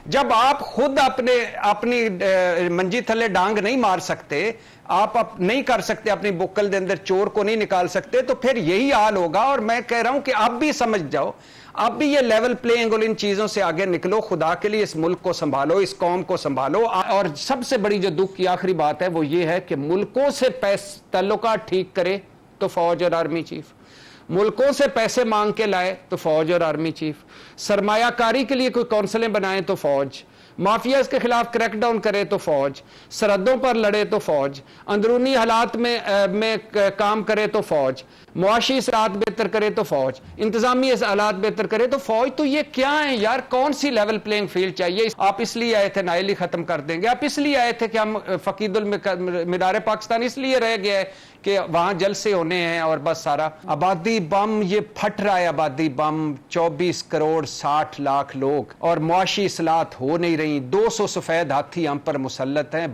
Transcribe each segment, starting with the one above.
جب آپ خود اپنی منجی تھلے ڈانگ نہیں مار سکتے, آپ نہیں کر سکتے, اپنی بکل دے اندر چور کو نہیں نکال سکتے, تو پھر یہی حال ہوگا. اور میں کہہ رہا ہوں کہ اب بھی سمجھ جاؤ, اب بھی یہ لیول پلینگ اور ان چیزوں سے آگے نکلو. خدا کے لیے اس ملک کو سنبھالو, اس قوم کو سنبھالو. اور سب سے بڑی جو دکھ کی آخری بات ہے وہ یہ ہے کہ ملکوں سے تعلقات ٹھیک کرے تو فوج اور آرمی چیف, ملکوں سے پیسے مانگ کے لائے تو فوج اور آرمی چیف, سرمایہ کاری کے لیے کوئی کونسلیں بنائیں تو فوج, مافیاز کے خلاف کریک ڈاؤن کرے تو فوج, سرحدوں پر لڑے تو فوج, اندرونی حالات میں کام کرے تو فوج, معاشی اصلاحات بہتر کرے تو فوج, انتظامی حالات بہتر کرے تو فوج. تو یہ کیا ہے یار, کون سی لیول پلینگ فیلڈ چاہیے؟ آپ اس لیے آئے تھے نائل ہی ختم کر دیں گے, آپ اس لیے آئے تھے کہ ہم فقید المدار پاکستان اس لیے رہ گیا ہے کہ وہاں جلسے ہونے ہیں اور بس سارا. آبادی بم یہ پھٹ رہا ہے, آبادی بم, 24 کروڑ 60 لاکھ لوگ, اور معاشی اصلاحات ہو نہیں رہی. 200 سفید ہاتھی ہم پر مسلط ہیں,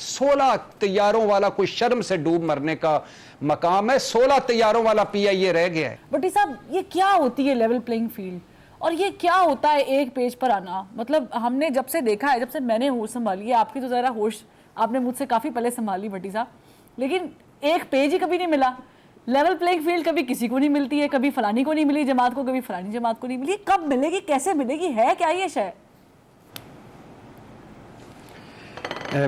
16 طیاروں والا کوئی شرم سے ڈوب مرنے کا مقام ہے, 16 طیاروں والا پی آئی اے رہ گیا ہے. بٹی صاحب یہ کیا ہوتی ہے لیول پلینگ فیلڈ, اور یہ کیا ہوتا ہے ایک پیج پر آنا؟ مطلب ہم نے جب سے دیکھا ہے, جب سے میں نے ہوش سنبھالی ہے, آپ کی تو ذرا ہوش آپ نے مجھ سے کافی پہلے سنبھالی بٹی صاحب, لیکن ایک پیج ہی کبھی نہیں ملا. لیول پلینگ فیلڈ کبھی کسی کو نہیں ملتی ہے, کبھی فلانی کو نہیں ملی جماعت کو, کبھی فلانی جماعت کو نہیں ملی. کب ملے گی, کیسے ملے گی, ہے کیا یہ شے؟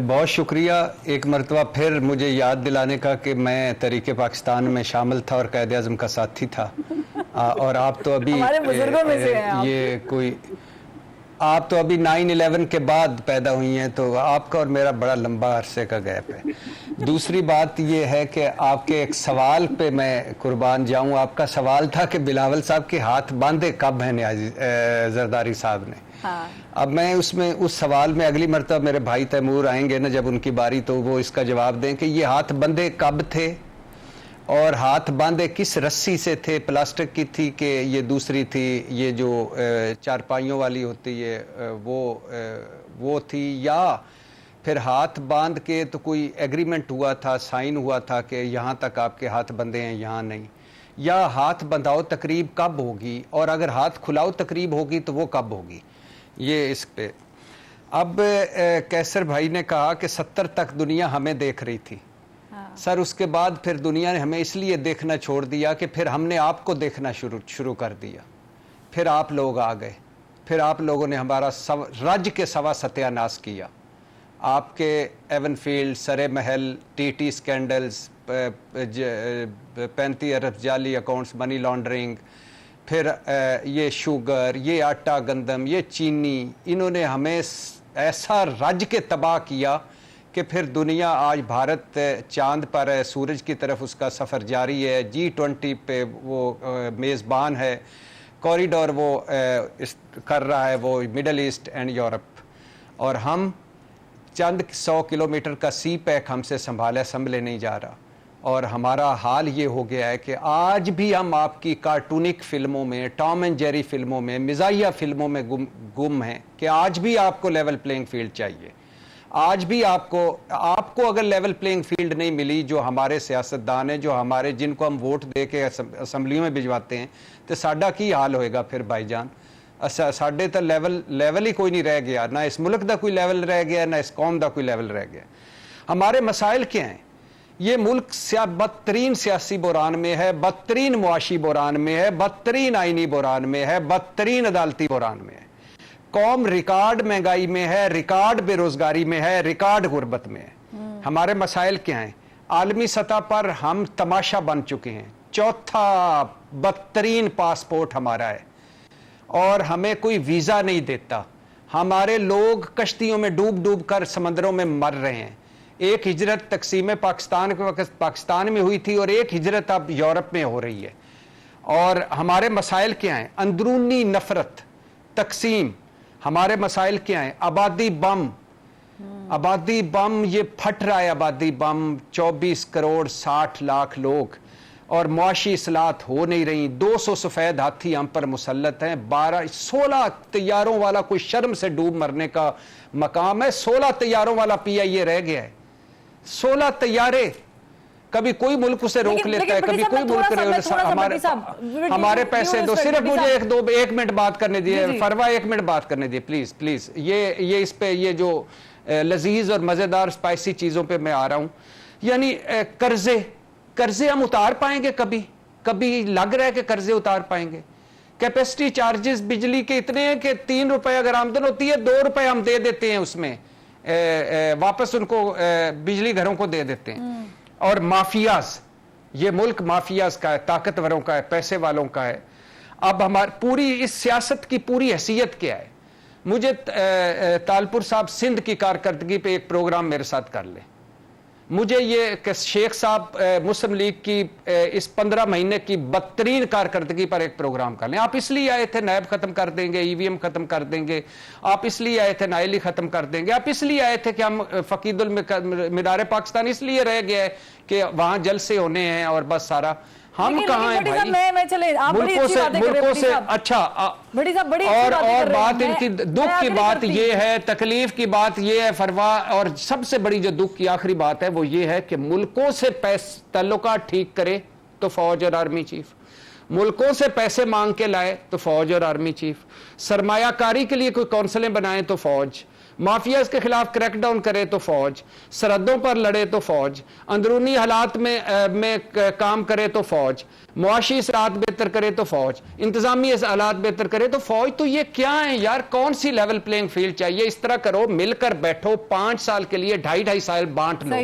بہت شکریہ ایک مرتبہ پھر مجھے یاد دلانے کا کہ میں تحریک پاکستان میں شامل تھا اور قائد اعظم کا ساتھی تھا. اور آپ تو ابھی ہمارے بزرگوں میں سے ہیں یہ کوئی, آپ تو ابھی 9/11 کے بعد پیدا ہوئی ہیں, تو آپ کا اور میرا بڑا لمبا عرصے کا گیپ ہے. دوسری بات یہ ہے کہ آپ کے ایک سوال پہ میں قربان جاؤں. آپ کا سوال تھا کہ بلاول صاحب کے ہاتھ باندھے کب ہیں زرداری صاحب نے. اب میں اس سوال میں اگلی مرتبہ میرے بھائی تیمور آئیں گے نا جب ان کی باری, تو وہ اس کا جواب دیں کہ یہ ہاتھ بندھے کب تھے اور ہاتھ باندھے کس رسی سے تھے, پلاسٹک کی تھی کہ یہ دوسری تھی, یہ جو چارپائیوں والی ہوتی ہے وہ تھی, یا پھر ہاتھ باندھ کے تو کوئی ایگریمنٹ ہوا تھا, سائن ہوا تھا کہ یہاں تک آپ کے ہاتھ بندھے ہیں یہاں نہیں, یا ہاتھ بندھاؤ تقریب کب ہوگی, اور اگر ہاتھ کھلاؤ تقریب ہوگی تو وہ کب ہوگی. یہ اس پہ اب کیسر بھائی نے کہا کہ 70 تک دنیا ہمیں دیکھ رہی تھی. سر اس کے بعد پھر دنیا نے ہمیں اس لیے دیکھنا چھوڑ دیا کہ پھر ہم نے آپ کو دیکھنا شروع کر دیا. پھر آپ لوگ آ گئے, پھر آپ لوگوں نے ہمارا رج کے سوا ستیہ ناس کیا. آپ کے ایون فیلڈ, سرے محل, ٹی ٹی سکینڈلز, 35 ارب جعلی اکاؤنٹس, منی لانڈرنگ, پھر یہ شوگر, یہ آٹا گندم, یہ چینی, انہوں نے ہمیں ایسا رج کے تباہ کیا کہ پھر دنیا آج بھارت چاند پر ہے, سورج کی طرف اس کا سفر جاری ہے, G20 پہ وہ میزبان ہے, کوریڈور وہ کر رہا ہے, وہ مڈل ایسٹ اینڈ یورپ, اور ہم چند 100 کلومیٹر کا سی پیک ہم سے سنبھلے نہیں جا رہا. اور ہمارا حال یہ ہو گیا ہے کہ آج بھی ہم آپ کی کارٹونک فلموں میں, ٹام اینڈ جیری فلموں میں, مزاحیہ فلموں میں گم ہیں کہ آج بھی آپ کو لیول پلینگ فیلڈ چاہیے. آج بھی آپ کو اگر لیول پلینگ فیلڈ نہیں ملی, جو ہمارے سیاستدان ہیں, جو ہمارے جن کو ہم ووٹ دے کے اسمبلیوں میں بھجواتے ہیں, تو ساڈا کی حال ہوئے گا پھر بھائی جان. ساڈے تو لیول ہی کوئی نہیں رہ گیا, نہ اس ملک دا کوئی لیول رہ گیا, نہ اس قوم دا کوئی لیول رہ گیا. ہمارے مسائل کیا ہیں؟ یہ ملک بدترین سیاسی بحران میں ہے, بدترین معاشی بحران میں ہے, بدترین آئینی بحران میں ہے, بدترین عدالتی بحران میں ہے. قوم ریکارڈ مہنگائی میں ہے, ریکارڈ بے روزگاری میں ہے, ریکارڈ غربت میں ہے. ہمارے مسائل کیا ہیں؟ عالمی سطح پر ہم تماشا بن چکے ہیں. چوتھا بدترین پاسپورٹ ہمارا ہے, اور ہمیں کوئی ویزا نہیں دیتا. ہمارے لوگ کشتیوں میں ڈوب کر سمندروں میں مر رہے ہیں. ایک ہجرت تقسیم پاکستان کے وقت پاکستان میں ہوئی تھی, اور ایک ہجرت اب یورپ میں ہو رہی ہے. اور ہمارے مسائل کیا ہیں؟ اندرونی نفرت, تقسیم. ہمارے مسائل کیا ہیں؟ آبادی بم. آبادی بم یہ پھٹ رہا ہے, آبادی بم, 24 کروڑ 60 لاکھ لوگ, اور معاشی اصلاحات ہو نہیں رہی. 200 سفید ہاتھی ہم پر مسلط ہیں, 16 طیاروں والا کوئی شرم سے ڈوب مرنے کا مقام ہے. 16 طیاروں والا پی آئی اے رہ گیا ہے. 16 طیارے کبھی کوئی ملک اسے روک لیتا ہے, کبھی کوئی ملک ہمارے پیسے دو. صرف مجھے ایک منٹ بات کرنے دیے فروا, 1 منٹ بات کرنے دیے پلیز پلیز. یہ اس پہ یہ جو لذیذ اور مزیدار اسپائسی چیزوں پہ میں آ رہا ہوں, یعنی قرضے ہم اتار پائیں گے کبھی لگ رہا ہے کہ قرضے اتار پائیں گے؟ کیپیسٹی چارجز بجلی کے اتنے ہیں کہ 3 روپے اگر آمدن ہوتی ہے 2 روپے ہم دے دیتے ہیں اس میں واپس ان کو بجلی گھروں کو دے دیتے ہیں. اور مافیاز, یہ ملک مافیاز کا ہے, طاقتوروں کا ہے, پیسے والوں کا ہے. اب ہماری پوری اس سیاست کی پوری حیثیت کیا ہے؟ مجھے تالپور صاحب سندھ کی کارکردگی پہ ایک پروگرام میرے ساتھ کر لیں. مجھے یہ کہ شیخ صاحب مسلم لیگ کی اس 15 مہینے کی بدترین کارکردگی پر ایک پروگرام کر لیں. آپ اس لیے آئے تھے نیب ختم کر دیں گے, EVM ختم کر دیں گے, آپ اس لیے آئے تھے نائلی ختم کر دیں گے, آپ اس لیے آئے تھے کہ ہم فقید المینار پاکستان اس لیے رہ گیا ہے کہ وہاں جلسے ہونے ہیں اور بس سارا. ہم کہاں ہیں بھائی ملکوں سے؟ اچھا, اور بات ان کی دکھ کی بات یہ ہے, تکلیف کی بات یہ ہے فروا, اور سب سے بڑی جو دکھ کی آخری بات ہے وہ یہ ہے کہ ملکوں سے تعلقات ٹھیک کرے تو فوج اور آرمی چیف, ملکوں سے پیسے مانگ کے لائے تو فوج اور آرمی چیف, سرمایہ کاری کے لیے کوئی کونسلیں بنائیں تو فوج, مافیاز کے خلاف کریک ڈاؤن کرے تو فوج, سرحدوں پر لڑے تو فوج, اندرونی حالات میں کام کرے تو فوج, معاشی اصلاحات بہتر کرے تو فوج, انتظامی حالات بہتر کرے تو فوج. تو یہ کیا ہے یار؟ کون سی لیول پلینگ فیلڈ چاہیے؟ اس طرح کرو, مل کر بیٹھو, 5 سال کے لیے 2.5 سال بانٹ لو.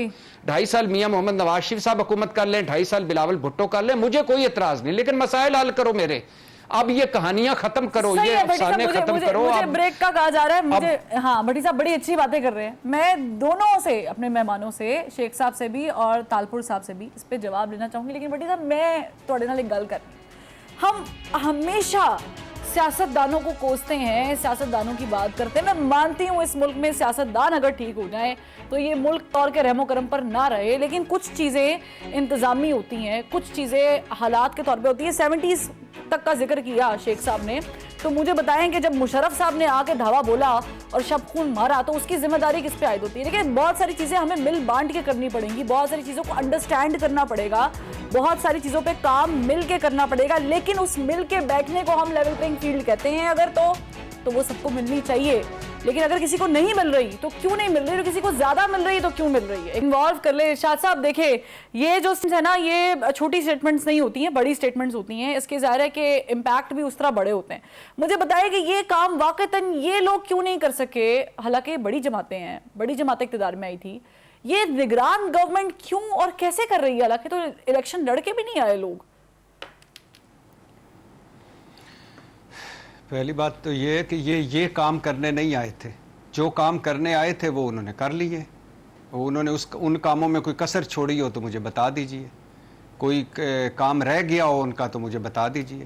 2.5 سال میاں محمد نواز شریف صاحب حکومت کر لیں, 2.5 سال بلاول بھٹو کر لیں, مجھے کوئی اعتراض نہیں, لیکن مسائل حل کرو میرے. اب یہ کہانیاں ختم کرو, یہ افسانے ختم کرو. مجھے بریک کا کہا جا رہا ہے مجھے. ہاں بھٹی صاحب بڑی اچھی باتیں کر رہے ہیں. میں دونوں سے, اپنے مہمانوں سے, شیخ صاحب سے بھی اور تالپور صاحب سے بھی اس پہ جواب لینا چاہوں گی. لیکن بھٹی صاحب میں تھوڑے نال ایک گل کر, ہم ہمیشہ سیاستدانوں کو کوستے ہیں, سیاستدانوں کی بات کرتے ہیں. میں مانتی ہوں اس ملک میں سیاستدان اگر ٹھیک ہو جائیں تو یہ ملک طور کے رحم و کرم پر نہ رہے, لیکن کچھ چیزیں انتظامی ہوتی ہیں, کچھ چیزیں حالات کے طور پہ ہوتی ہیں. 70s تک کا ذکر کیا شیخ صاحب نے, تو مجھے بتائیں کہ جب مشرف صاحب نے آ کے دھاوا بولا اور شب خون مارا تو اس کی ذمہ داری کس پہ عائد ہوتی ہے؟ لیکن بہت ساری چیزیں ہمیں مل بانٹ کے کرنی پڑیں گی, بہت ساری چیزوں کو انڈرسٹینڈ کرنا پڑے گا, بہت ساری چیزوں پہ کام مل کے کرنا پڑے گا. لیکن اس مل کے بیٹھنے کو ہم لیول پلینگ فیلڈ کہتے ہیں اگر تو وہ سب کو ملنی چاہیے. لیکن اگر کسی کو نہیں مل رہی تو کیوں نہیں مل رہی, اور کسی کو زیادہ مل رہی تو کیوں مل رہی ہے؟ انوالو کر لے. ارشاد صاحب دیکھیں, یہ جو ہے نا, یہ چھوٹی سٹیٹمنٹس نہیں ہوتی ہیں, بڑی سٹیٹمنٹس ہوتی ہیں. اس کے ظاہر ہے کہ امپیکٹ بھی اس طرح بڑے ہوتے ہیں. مجھے بتائیں کہ یہ کام واقعتاً یہ لوگ کیوں نہیں کر سکے؟ حالانکہ بڑی جماعتیں ہیں, بڑی جماعت اقتدار میں آئی تھی, یہ نگران گورنمنٹ کیوں اور کیسے کر رہی ہے؟ حالانکہ تو الیکشن لڑ کے بھی نہیں آئے لوگ. پہلی بات تو یہ ہے کہ یہ کام کرنے نہیں آئے تھے. جو کام کرنے آئے تھے وہ انہوں نے کر لیے. انہوں نے ان کاموں میں کوئی کسر چھوڑی ہو تو مجھے بتا دیجئے, کوئی کام رہ گیا ہو ان کا تو مجھے بتا دیجئے.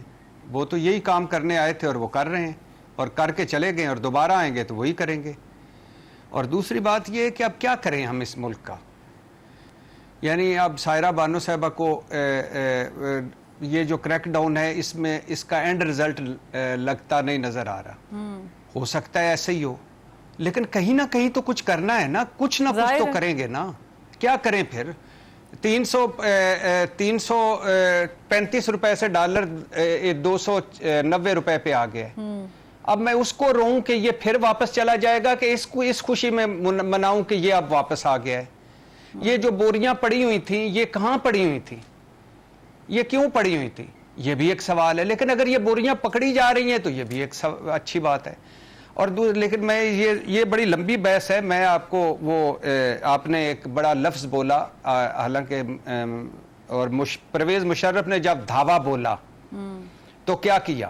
وہ تو یہی کام کرنے آئے تھے اور وہ کر رہے ہیں, اور کر کے چلے گئے, اور دوبارہ آئیں گے تو وہی کریں گے. اور دوسری بات یہ ہے کہ اب کیا کریں ہم اس ملک کا؟ یعنی اب سائرہ بانو صاحبہ کو یہ جو کریک ڈاؤن ہے اس کا اینڈ رزلٹ لگتا نہیں نظر آ رہا. ہو سکتا ہے ایسے ہی ہو, لیکن کہیں نہ کہیں تو کچھ کرنا ہے نا, کچھ نہ کچھ تو کریں گے نا. کیا کریں پھر؟ 335 روپے سے ڈالر 290 روپے پہ آ گیا. اب میں اس کو روؤں کہ یہ پھر واپس چلا جائے گا, کہ اس خوشی میں مناؤں کہ یہ اب واپس آ گیا ہے. یہ جو بوریاں پڑی ہوئی تھیں, یہ کہاں پڑی ہوئی تھیں, یہ کیوں پڑی ہوئی تھی, یہ بھی ایک سوال ہے. لیکن اگر یہ بوریاں پکڑی جا رہی ہیں تو یہ بھی ایک اچھی بات ہے. اور لیکن میں یہ بڑی لمبی بحث ہے. میں آپ کو آپ نے ایک بڑا لفظ بولا, حالانکہ اور پرویز مشرف نے جب دھاوا بولا تو کیا کیا؟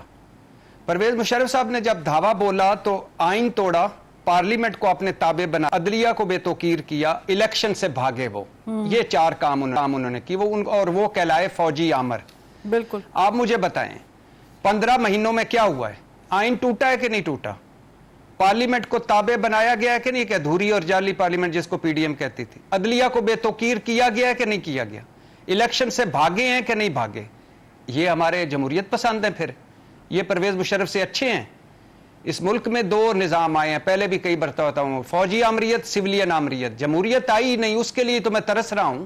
پرویز مشرف صاحب نے جب دھاوا بولا تو آئین توڑا, پارلیمنٹ کو اپنے تابع بنا, عدلیہ کو بے توقیر کیا, الیکشن سے بھاگے. وہ یہ 4 کام انہوں نے کی, اور وہ کہلائے فوجی آمر. بالکل. آپ مجھے بتائیں 15 مہینوں میں کیا ہوا ہے؟ آئین ٹوٹا ہے کہ نہیں ٹوٹا؟ پارلیمنٹ کو تابع بنایا گیا ہے کہ نہیں, کہ ادھوری اور جعلی پارلیمنٹ جس کو PDM کہتی تھی؟ عدلیہ کو بے توقیر کیا گیا ہے کہ نہیں کیا گیا؟ الیکشن سے بھاگے ہیں کہ نہیں بھاگے؟ یہ ہمارے جمہوریت پسند ہیں پھر؟ یہ پرویز مشرف سے اچھے ہیں؟ اس ملک میں 2 نظام آئے ہیں, پہلے بھی کئی برتا ہوں, فوجی آمریت, سویلین آمریت. جمہوریت آئی نہیں, اس کے لیے تو میں ترس رہا ہوں.